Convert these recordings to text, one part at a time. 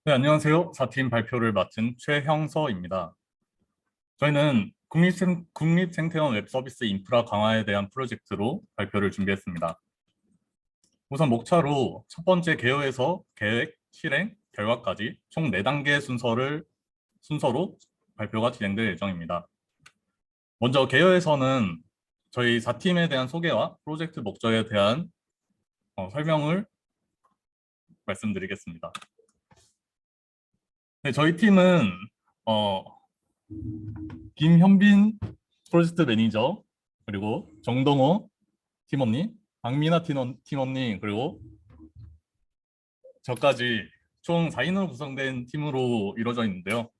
네, 안녕하세요. 4팀 발표를 맡은 최형서입니다. 저희는 국립생태원 웹서비스 인프라 강화에 대한 프로젝트로 발표를 준비했습니다. 우선 목차로 첫 번째 개요에서 계획, 실행, 결과까지 총 4단계 순서로 발표가 진행될 예정입니다. 먼저 개요에서는 저희 4팀에 대한 소개와 프로젝트 목적에 대한 설명을 말씀드리겠습니다. 네, 저희 팀은 어, 김현빈 프로젝트 매니저, 그리고 정동호 팀원님, 박민아 팀원님, 그리고 저까지 총 4인으로 구성된 팀으로 이루어져 있는데요.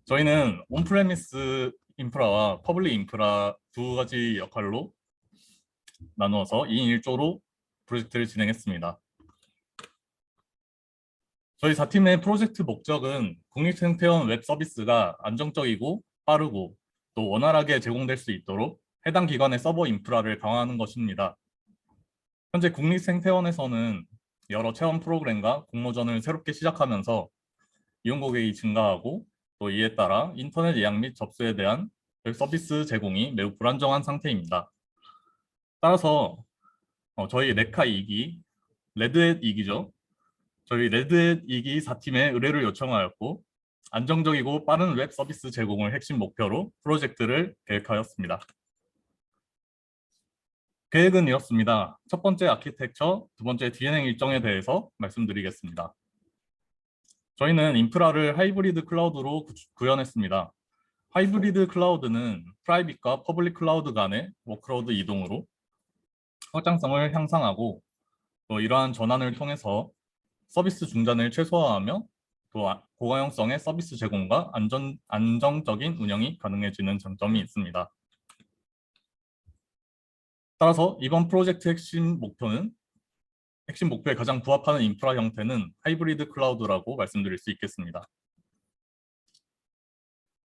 저희는 온프레미스 인프라와 퍼블릭 인프라 두 가지 역할로 나누어서 2인 1조로 프로젝트를 진행했습니다. 저희 4팀의 프로젝트 목적은 국립생태원 웹 서비스가 안정적이고 빠르고 또 원활하게 제공될 수 있도록 해당 기관의 서버 인프라를 강화하는 것입니다. 현재 국립생태원에서는 여러 체험 프로그램과 공모전을 새롭게 시작하면서 이용 고객이 증가하고 또 이에 따라 인터넷 예약 및 접수에 대한 웹 서비스 제공이 매우 불안정한 상태입니다. 따라서 저희 레카 2기, 레드햇 2기죠. 저희 레드햇 2기 4팀에 의뢰를 요청하였고 안정적이고 빠른 웹 서비스 제공을 핵심 목표로 프로젝트를 계획하였습니다. 계획은 이렇습니다. 첫 번째 아키텍처, 두 번째 진행 일정에 대해서 말씀드리겠습니다. 저희는 인프라를 하이브리드 클라우드로 구현했습니다. 하이브리드 클라우드는 프라이빗과 퍼블릭 클라우드 간의 워크로드 이동으로 확장성을 향상하고 또 이러한 전환을 통해서 서비스 중단을 최소화하며 또 고가용성의 서비스 제공과 안정적인 운영이 가능해지는 장점이 있습니다. 따라서 이번 프로젝트 핵심 목표에 가장 부합하는 인프라 형태는 하이브리드 클라우드라고 말씀드릴 수 있겠습니다.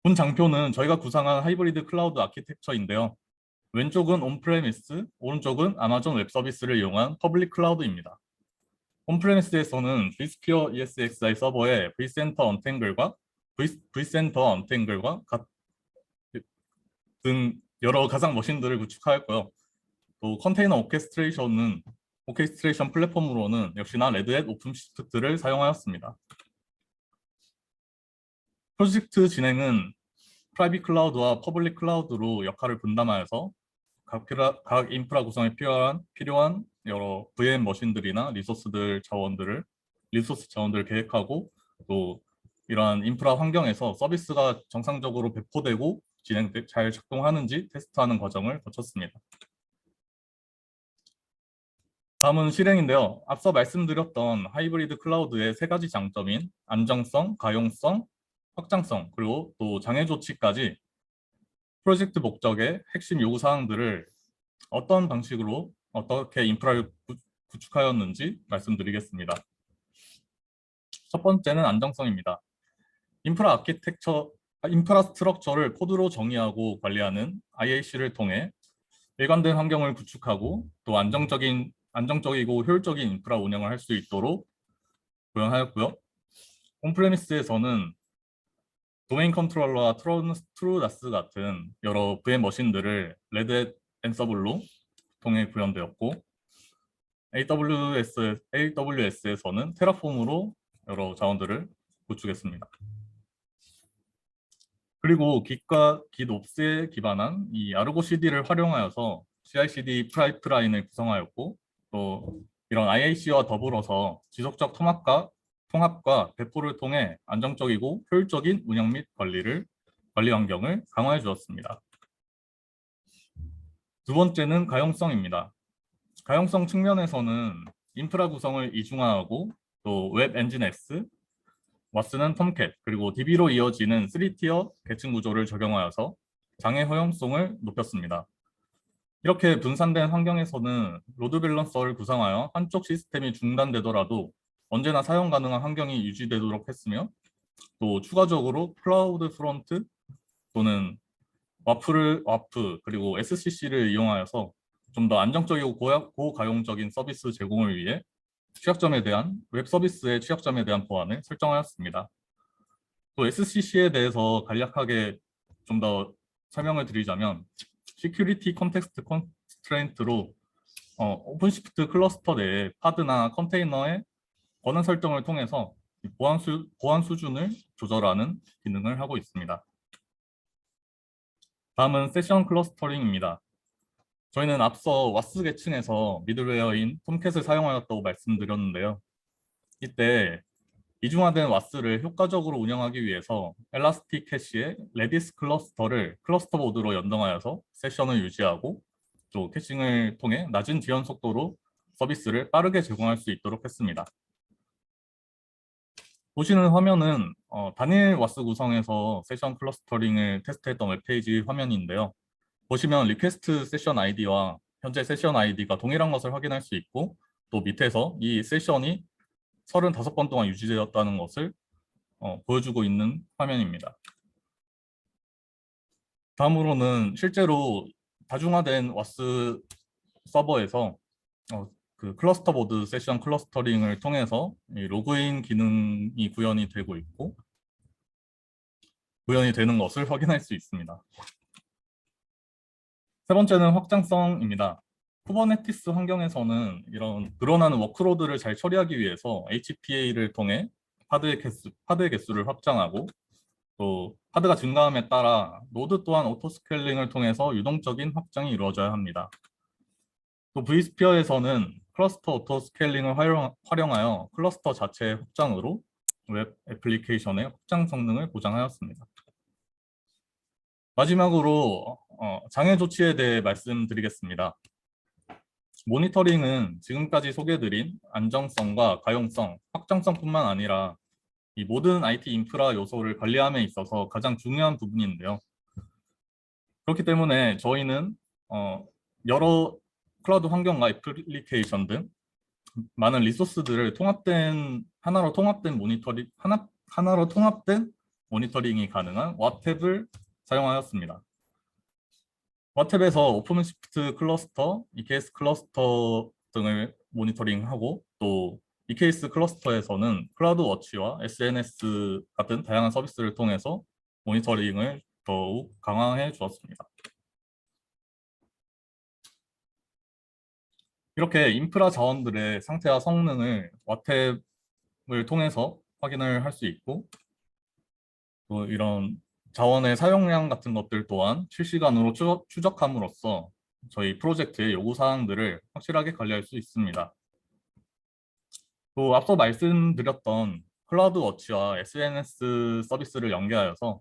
본 장표는 저희가 구상한 하이브리드 클라우드 아키텍처인데요. 왼쪽은 온프레미스, 오른쪽은 아마존 웹 서비스를 이용한 퍼블릭 클라우드입니다. 온프레미스에서는 vSphere ESXi 서버에 vCenter 언탱글과 등 여러 가상 머신들을 구축하였고요. 또 컨테이너 오케스트레이션 플랫폼으로는 역시나 레드햇 오픈시프트를 사용하였습니다. 프로젝트 진행은 프라이빗 클라우드와 퍼블릭 클라우드로 역할을 분담하여서 각 인프라 구성에 필요한 여러 VM 머신들이나 리소스 자원들을 계획하고 또 이러한 인프라 환경에서 서비스가 정상적으로 배포되고 잘 작동하는지 테스트하는 과정을 거쳤습니다. 다음은 실행인데요. 앞서 말씀드렸던 하이브리드 클라우드의 세 가지 장점인 안정성, 가용성, 확장성, 그리고 또 장애 조치까지 프로젝트 목적의 핵심 요구 사항들을 어떤 방식으로 어떻게 인프라를 구축하였는지 말씀드리겠습니다. 첫 번째는 안정성입니다. 인프라스트럭처를 코드로 정의하고 관리하는 IAC를 통해 일관된 환경을 구축하고 또 안정적이고 효율적인 인프라 운영을 할 수 있도록 구현하였고요. 온프레미스에서는 도메인 컨트롤러와 트루나스 같은 여러 VM 머신들을 레드햇 앤서블로 통해 구현되었고 AWS에서는 테라폼으로 여러 자원들을 구축했습니다. 그리고 깃옵스에 기반한 이 아르고 CD를 활용하여서 CI/CD 파이프라인을 구성하였고 또 이런 IAC와 더불어서 지속적 통합과 배포를 통해 안정적이고 효율적인 운영 및 관리 환경을 강화해 주었습니다. 두 번째는 가용성입니다. 가용성 측면에서는 인프라 구성을 이중화하고 또 웹 엔진 X, 왓스는 톰캣, 그리고 DB로 이어지는 3티어 계층 구조를 적용하여서 장애 허용성을 높였습니다. 이렇게 분산된 환경에서는 로드 밸런서를 구성하여 한쪽 시스템이 중단되더라도 언제나 사용 가능한 환경이 유지되도록 했으며 또 추가적으로 클라우드 프론트 또는 와프 그리고 SCC를 이용하여서 좀 더 안정적이고 고가용적인 서비스 제공을 위해 취약점에 대한 웹 서비스의 취약점에 대한 보안을 설정하였습니다. 또 SCC에 대해서 간략하게 좀 더 설명을 드리자면 Security Context Constraint로 오픈시프트 클러스터 내에 파드나 컨테이너의 권한 설정을 통해서 보안 수준을 조절하는 기능을 하고 있습니다. 다음은 세션 클러스터링입니다. 저희는 앞서 와스 계층에서 미들웨어인 톰캣을 사용하였다고 말씀드렸는데요. 이때 이중화된 와스를 효과적으로 운영하기 위해서 엘라스틱 캐시의 레디스 클러스터를 클러스터 보드로 연동하여서 세션을 유지하고 또 캐싱을 통해 낮은 지연 속도로 서비스를 빠르게 제공할 수 있도록 했습니다. 보시는 화면은 단일 와스 구성에서 세션 클러스터링을 테스트했던 웹페이지 화면인데요. 보시면 리퀘스트 세션 아이디와 현재 세션 아이디가 동일한 것을 확인할 수 있고 또 밑에서 이 세션이 35번 동안 유지되었다는 것을 보여주고 있는 화면입니다. 다음으로는 실제로 다중화된 와스 서버에서 그 클러스터 보드 세션 클러스터링을 통해서 이 로그인 기능이 구현이 되고 있고 구현이 되는 것을 확인할 수 있습니다. 세 번째는 확장성입니다. 쿠버네티스 환경에서는 이런 늘어나는 워크로드를 잘 처리하기 위해서 HPA를 통해 파드의 개수를 확장하고 또 파드가 증가함에 따라 노드 또한 오토스케일링을 통해서 유동적인 확장이 이루어져야 합니다. 또 vSphere에서는 클러스터 오토스케일링을 활용하여 클러스터 자체의 확장으로 웹 애플리케이션의 확장 성능을 보장하였습니다. 마지막으로 장애 조치에 대해 말씀드리겠습니다. 모니터링은 지금까지 소개해드린 안정성과 가용성, 확장성뿐만 아니라 이 모든 IT 인프라 요소를 관리함에 있어서 가장 중요한 부분인데요. 그렇기 때문에 저희는 여러 클라우드 환경과 애플리케이션 등 많은 리소스들을 하나로 통합된 모니터링이 가능한 와탭을 사용하였습니다. 와탭에서 오픈시프트 클러스터, EKS 클러스터 등을 모니터링하고 또 EKS 클러스터에서는 클라우드 워치와 SNS 같은 다양한 서비스를 통해서 모니터링을 더욱 강화해 주었습니다. 이렇게 인프라 자원들의 상태와 성능을 와탭을 통해서 확인을 할 수 있고 또 이런 자원의 사용량 같은 것들 또한 실시간으로 추적함으로써 저희 프로젝트의 요구사항들을 확실하게 관리할 수 있습니다. 또 앞서 말씀드렸던 클라우드 워치와 SNS 서비스를 연계하여서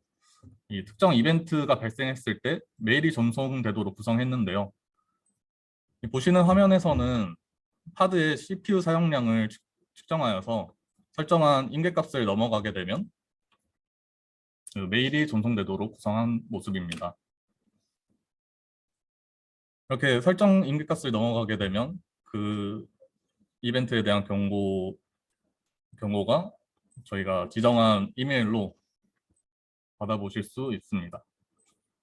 이 특정 이벤트가 발생했을 때 메일이 전송되도록 구성했는데요. 보시는 화면에서는 하드의 CPU 사용량을 측정하여서 설정한 임계값을 넘어가게 되면 그 메일이 전송되도록 구성한 모습입니다. 이렇게 설정 임계값을 넘어가게 되면 그 이벤트에 대한 경고가 저희가 지정한 이메일로 받아보실 수 있습니다.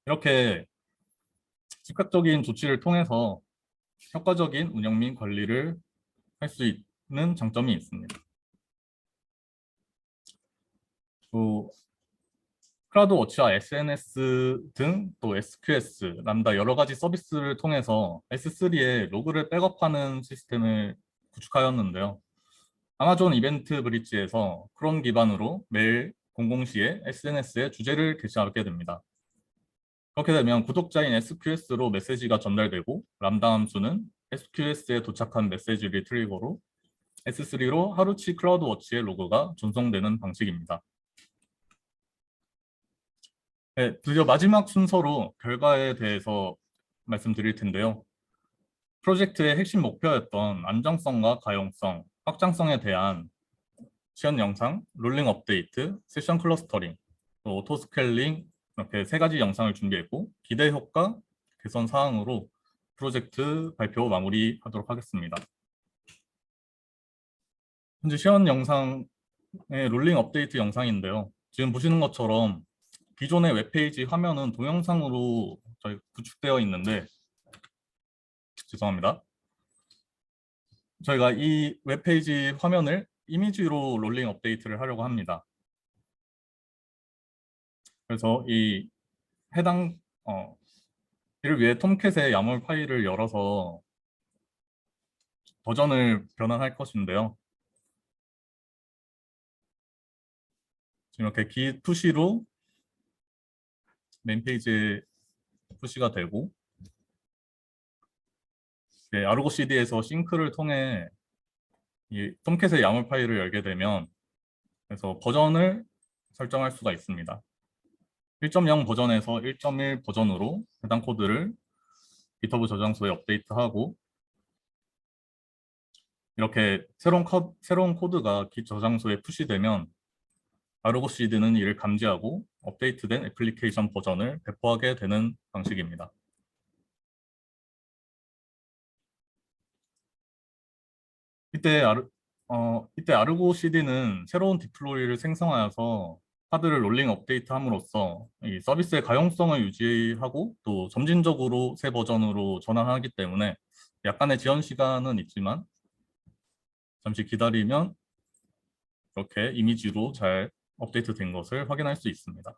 이렇게 즉각적인 조치를 통해서 효과적인 운영 및 관리를 할 수 있는 장점이 있습니다. 또 클라우드 워치와 SNS 등 또 SQS, 람다 여러 가지 서비스를 통해서 S3에 로그를 백업하는 시스템을 구축하였는데요. 아마존 이벤트 브릿지에서 크롬 기반으로 매일 00시에 SNS에 주제를 게시하게 됩니다. 그렇게 되면 구독자인 SQS로 메시지가 전달되고 람다 함수는 SQS에 도착한 메시지를 트리거로 S3로 하루치 클라우드 워치의 로그가 전송되는 방식입니다. 네, 드디어 마지막 순서로 결과에 대해서 말씀드릴 텐데요. 프로젝트의 핵심 목표였던 안정성과 가용성, 확장성에 대한 시연 영상, 롤링 업데이트, 세션 클러스터링, 또 오토 스케일링 이렇게 세 가지 영상을 준비했고 기대 효과, 개선 사항으로 프로젝트 발표 마무리하도록 하겠습니다. 현재 시연 영상의 롤링 업데이트 영상인데요. 지금 보시는 것처럼 기존의 웹페이지 화면은 동영상으로 구축되어 있는데 죄송합니다. 저희가 이 웹페이지 화면을 이미지로 롤링 업데이트를 하려고 합니다. 그래서 이 해당 이를 위해 톰캣의 야물 파일을 열어서 버전을 변환할 것인데요. 지금 이렇게 git 푸시로 메인 페이지에 푸시가 되고, 아르고 CD에서 싱크를 통해 이 톰캣의 야물 파일을 열게 되면, 그래서 버전을 설정할 수가 있습니다. 1.0 버전에서 1.1 버전으로 해당 코드를 GitHub 저장소에 업데이트하고, 이렇게 새로운 코드가 git 저장소에 푸시되면 아르고 CD는 이를 감지하고 업데이트된 애플리케이션 버전을 배포하게 되는 방식입니다. 이때 아르고 CD는 새로운 디플로이를 생성하여서 파드를 롤링 업데이트함으로써 이 서비스의 가용성을 유지하고 또 점진적으로 새 버전으로 전환하기 때문에 약간의 지연 시간은 있지만 잠시 기다리면 이렇게 이미지로 잘 업데이트된 것을 확인할 수 있습니다.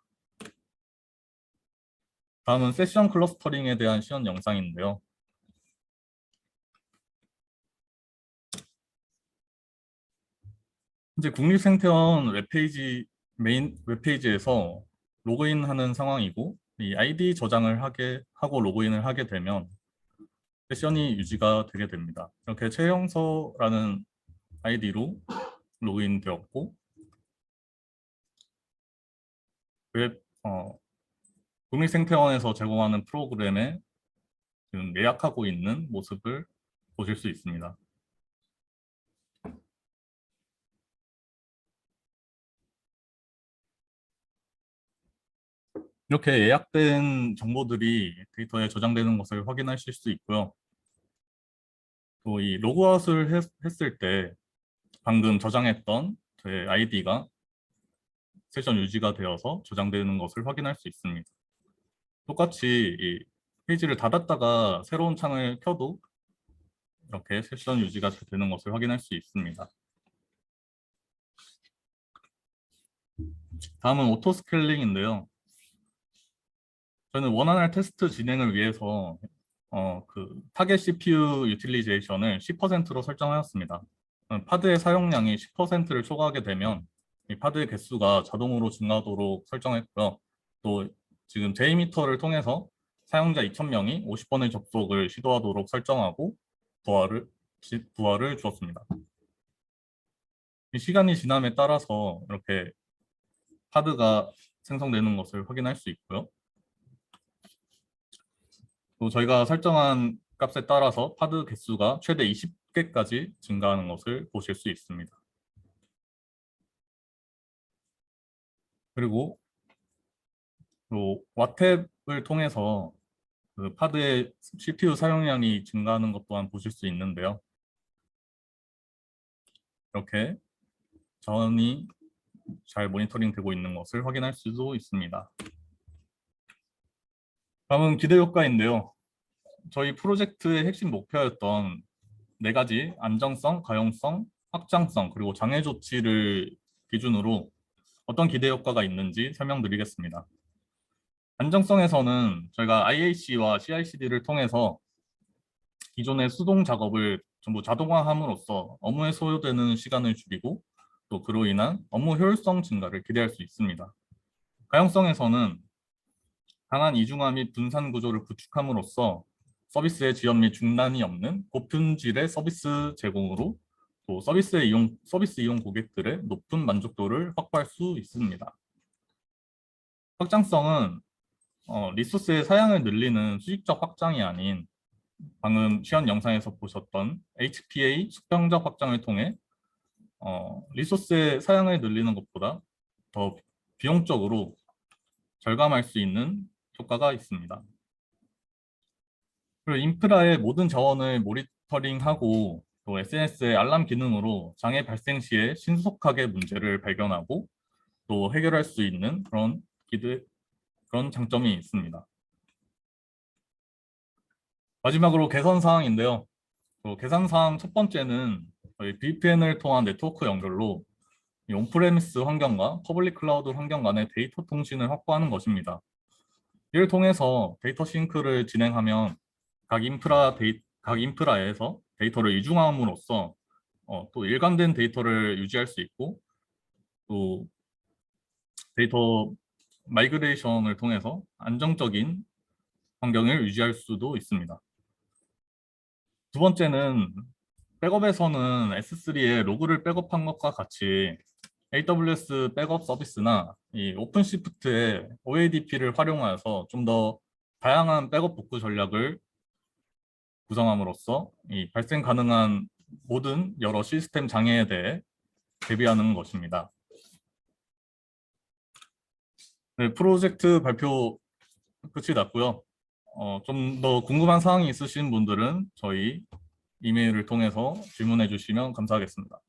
다음은 세션 클러스터링에 대한 시연 영상인데요. 현재 국립생태원 메인 웹페이지에서 로그인하는 상황이고, 이 아이디 저장을 하고 로그인을 하게 되면 세션이 유지가 되게 됩니다. 이렇게 최영서라는 아이디로 로그인 되었고, 웹 국립생태원에서 제공하는 프로그램에 지금 예약하고 있는 모습을 보실 수 있습니다. 이렇게 예약된 정보들이 데이터에 저장되는 것을 확인하실 수 있고요. 또 이 로그아웃을 했을 때 방금 저장했던 제 아이디가 세션 유지가 되어서 저장되는 것을 확인할 수 있습니다. 똑같이 이 페이지를 닫았다가 새로운 창을 켜도 이렇게 세션 유지가 되는 것을 확인할 수 있습니다. 다음은 오토 스케일링인데요. 저는 원활한 테스트 진행을 위해서 타겟 CPU 유틸리제이션을 10%로 설정하였습니다. 파드의 사용량이 10%를 초과하게 되면 이 파드의 개수가 자동으로 증가하도록 설정했고요. 또 지금 제이미터를 통해서 사용자 2,000명이 50번의 접속을 시도하도록 설정하고 부하를 주었습니다. 이 시간이 지남에 따라서 이렇게 파드가 생성되는 것을 확인할 수 있고요. 또 저희가 설정한 값에 따라서 파드 개수가 최대 20개까지 증가하는 것을 보실 수 있습니다. 그리고 또 와탭을 통해서 그 파드의 CPU 사용량이 증가하는 것 또한 보실 수 있는데요. 이렇게 자원이 잘 모니터링 되고 있는 것을 확인할 수도 있습니다. 다음은 기대 효과인데요. 저희 프로젝트의 핵심 목표였던 4가지 안정성, 가용성, 확장성, 그리고 장애 조치를 기준으로 어떤 기대 효과가 있는지 설명드리겠습니다. 안정성에서는 저희가 IAC와 CI/CD를 통해서 기존의 수동 작업을 전부 자동화함으로써 업무에 소요되는 시간을 줄이고 또 그로 인한 업무 효율성 증가를 기대할 수 있습니다. 가용성에서는 강한 이중화 및 분산 구조를 구축함으로써 서비스의 지연 및 중단이 없는 고품질의 서비스 제공으로 또 서비스 이용 고객들의 높은 만족도를 확보할 수 있습니다. 확장성은 리소스의 사양을 늘리는 수직적 확장이 아닌 방금 시연 영상에서 보셨던 HPA 수평적 확장을 통해 리소스의 사양을 늘리는 것보다 더 비용적으로 절감할 수 있는 효과가 있습니다. 그리고 인프라의 모든 자원을 모니터링하고 또 SNS의 알람 기능으로 장애 발생 시에 신속하게 문제를 발견하고 또 해결할 수 있는 그런 장점이 있습니다. 마지막으로 개선 사항인데요. 계산사항 첫 번째는 저희 VPN을 통한 네트워크 연결로 이 온프레미스 환경과 퍼블릭 클라우드 환경 간의 데이터 통신을 확보하는 것입니다. 이를 통해서 데이터 싱크를 진행하면 각 인프라에서 데이터를 이중함으로써 또 일관된 데이터를 유지할 수 있고 또 데이터 마이그레이션을 통해서 안정적인 환경을 유지할 수도 있습니다. 두 번째는 백업에서는 S3에 로그를 백업한 것과 같이 AWS 백업 서비스나 이 오픈시프트의 OADP를 활용하여서 좀 더 다양한 백업 복구 전략을 구성함으로써 이 발생 가능한 모든 여러 시스템 장애에 대해 대비하는 것입니다. 네, 프로젝트 발표 끝이 났고요. 좀 더 궁금한 사항이 있으신 분들은 저희 이메일을 통해서 질문해 주시면 감사하겠습니다.